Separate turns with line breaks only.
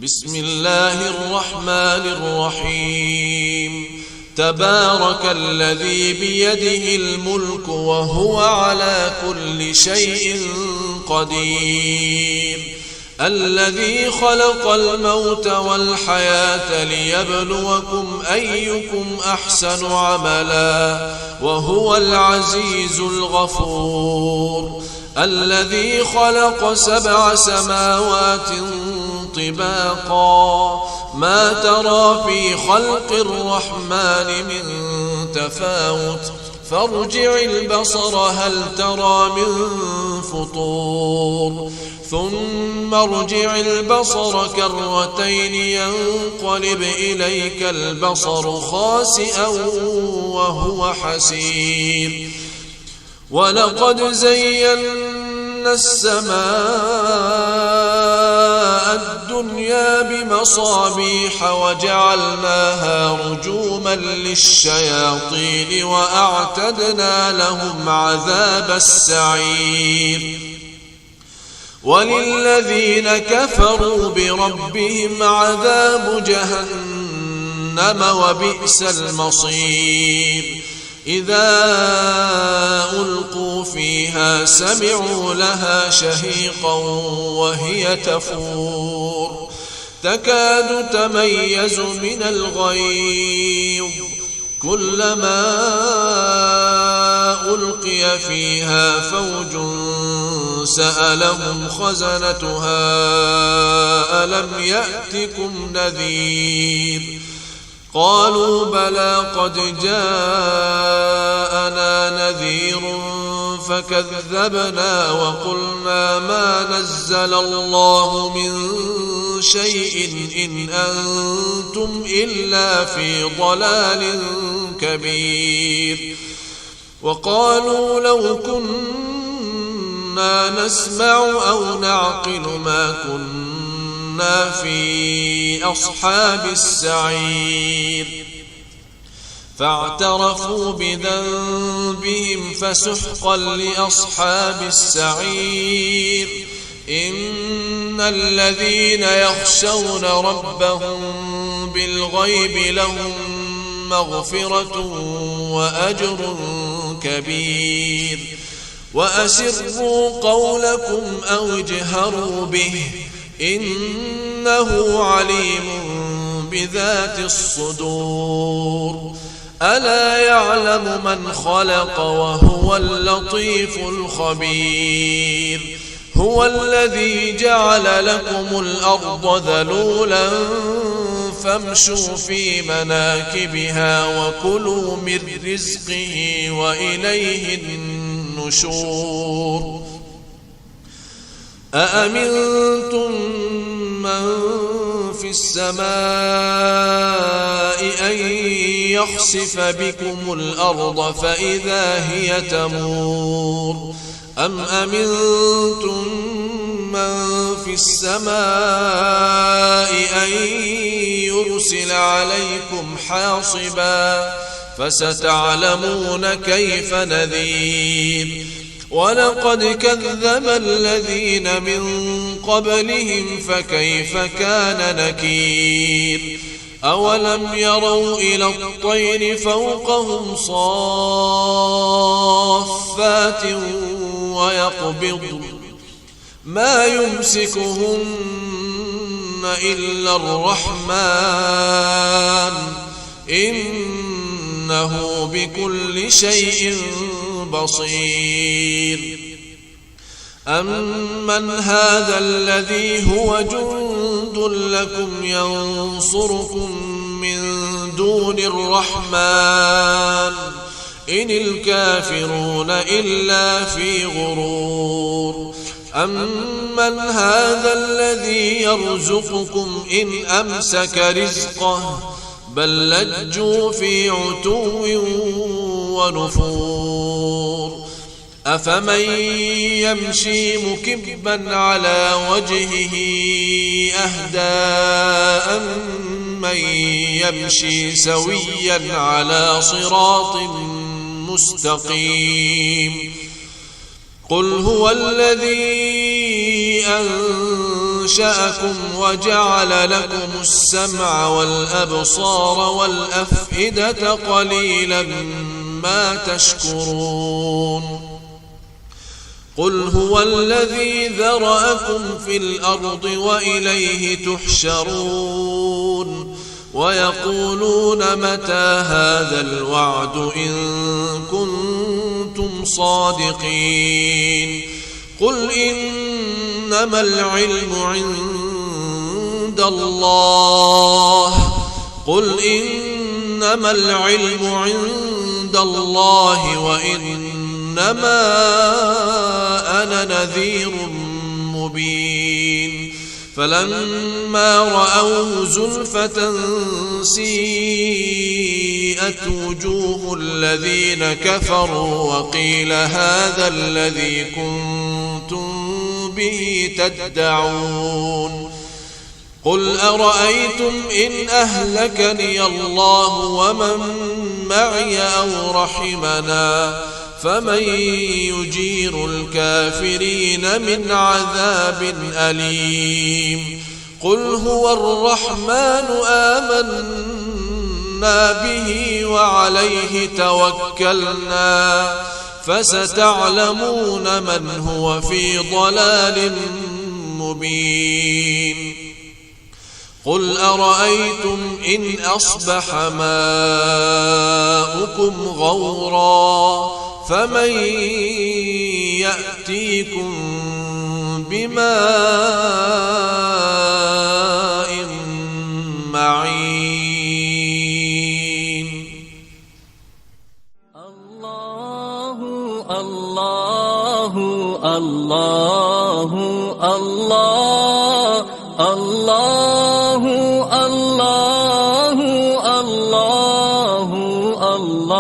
بسم الله الرحمن الرحيم. تبارك الذي بيده الملك وهو على كل شيء قدير، الذي خلق الموت والحياة ليبلوكم أيكم أحسن عملا وهو العزيز الغفور، الذي خلق 7 سماوات طباقا ما ترى في خلق الرحمن من تفاوت فارجع البصر هل ترى من فطور ثم ارجع البصر كرتين ينقلب إليك البصر خاسئا وهو حسير. ولقد زينا السماء الدنيا بمصابيح وجعلناها رجوما للشياطين وأعتدنا لهم عذاب السعير. وللذين كفروا بربهم عذاب جهنم وبئس المصير. إذا ألقوا فيها سمعوا لها شهيقا وهي تفور تكاد تميز من الغيظ كلما ألقي فيها فوج سألهم خزنتها ألم يأتكم نذير قالوا بلى قد جاءنا نذير فكذبنا وقلنا ما نزل الله من شيء إن أنتم إلا في ضلال كبير. وقالوا لو كنا نسمع أو نعقل ما كنا في أصحاب السعير. فاعترفوا بذنبهم فسحقا لأصحاب السعير. إن الذين يخشون ربهم بالغيب لهم مغفرة وأجر كبير. وأسروا قولكم أو اجهروا به إنه عليم بذات الصدور. ألا يعلم من خلق وهو اللطيف الخبير. هو الذي جعل لكم الأرض ذلولا فامشوا في مناكبها وكلوا من رزقه وإليه النشور. أأمنتم من في السماء أن يخسف بكم الأرض فإذا هي تمور أم أمنتم من في السماء أن يرسل عليكم حاصبا فستعلمون كيف نذير. ولقد كذب الذين من قبلهم فكيف كان نكير. أولم يروا إلى الطير فوقهم صافات ويقبضن ما يمسكهن إلا الرحمن إنه بكل شيء بصير. أمن هذا الذي هو جند لكم ينصركم من دون الرحمن إن الكافرون إلا في غرور. أمن هذا الذي يرزقكم إن أمسك رزقه بل لجوا في عتو ونفور. أفمن يمشي مكبا على وجهه أهدى أمن يمشي سويا على صراط مستقيم. قل هو الذي أنشأكم وجعل لكم السمع والأبصار والأفئدة قليلا ما تشكرون قل هو الذي ذرأكم في الأرض وإليه تحشرون ويقولون متى هذا الوعد إن كنتم صادقين قل إنما العلم عند الله وإنما أنا نذير مبين فلما رأوه زلفة سيئت وجوه الذين كفروا وقيل هذا الذي كنتم به تدعون قل أرأيتم إن أهلكني الله ومن معي أو رحمنا فمن يجير الكافرين من عذاب أليم قل هو الرحمن آمنا به وعليه توكلنا فستعلمون من هو في ضلال مبين قل أرأيتم إن أصبح ماؤكم غورا فمن يأتيكم بماء معين
الله الله الله الله الله الله الله الله